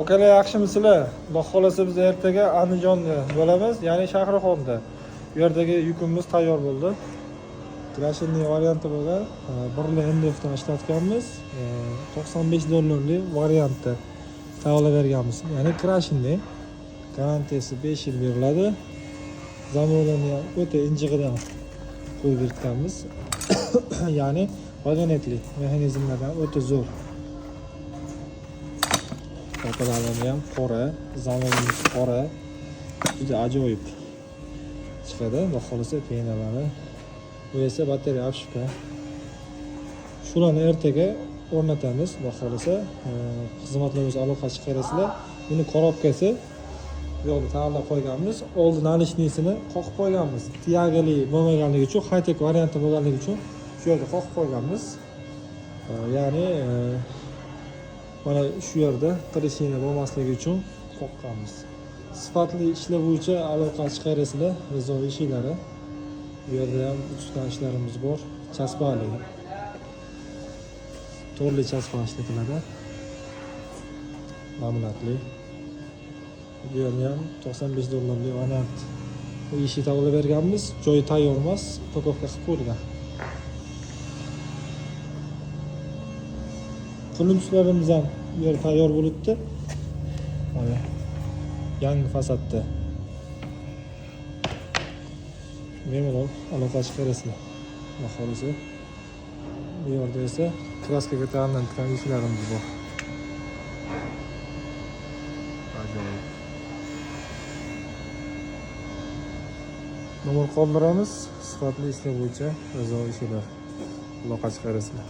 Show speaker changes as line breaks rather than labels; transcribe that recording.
Akalar, yaxshimisizlar? Xudo xolasa biz ertaga Andijonda bo'lamiz, ya'ni Shahrixonda. Bu yerdagi yukimiz tayyor bo'ldi. Krashinli varianti bo'lgan, birli NDFdan ishlatganmiz. $95 variantda tayyorlaverganmiz. Ya'ni krashinli. Garantiyasi 5 yil beriladi. Zamonini ham o'ta injig'idan qo'yib berganmiz. Ya'ni vagonetli mexanizmlardan o'ta zo'r. Orqalarimiz ham qora, zamonimiz qora. Juda ajoyib chiqadi. Xudo xolasa penalari. Bu esa batareya obshivka. Shularni ertaga o'rnatamiz. Xudo xolasa xizmatlarimiz aloqa chiqarasizlar. Buni korobkasi bu yerda tayyorlab qo'yganmiz. Oldin alishnisini qoqib qo'yganmiz. Tiyagali bo'lmaganligi uchun, high-tech varianti bo'lganligi uchun shu yerda qoqib qo'yganmiz. Ya'ni mana shu yerda trishina bo'lmasligi uchun qoqqanmiz. Sifatli ishlar bo'yicha aloqa chiqarasizlar, rizo ishlari. Bu yerda ham ustidan ishlarimiz bor. Chasbali. Turli chasba ishlatiladi. Laminatli. Bu yerda ham $95 variant. Bu ishni tayyorlab berganmiz. Joyi tayyor emas, pakovka qilib qo'yilgan. Qulunchlarimiz ham bu yer tayyor bo'libdi. Mana yangi fasadda. Bemalol aloqa chiqarasizlar. Xudo xolasa. Bu yerda esa kraskaga tayyorlangan ishlarimiz bor. Ajoyib. Nomer qoldiramiz. Sifatli ishlar bo'yicha rizo ishlar aloqa chiqarasizlar.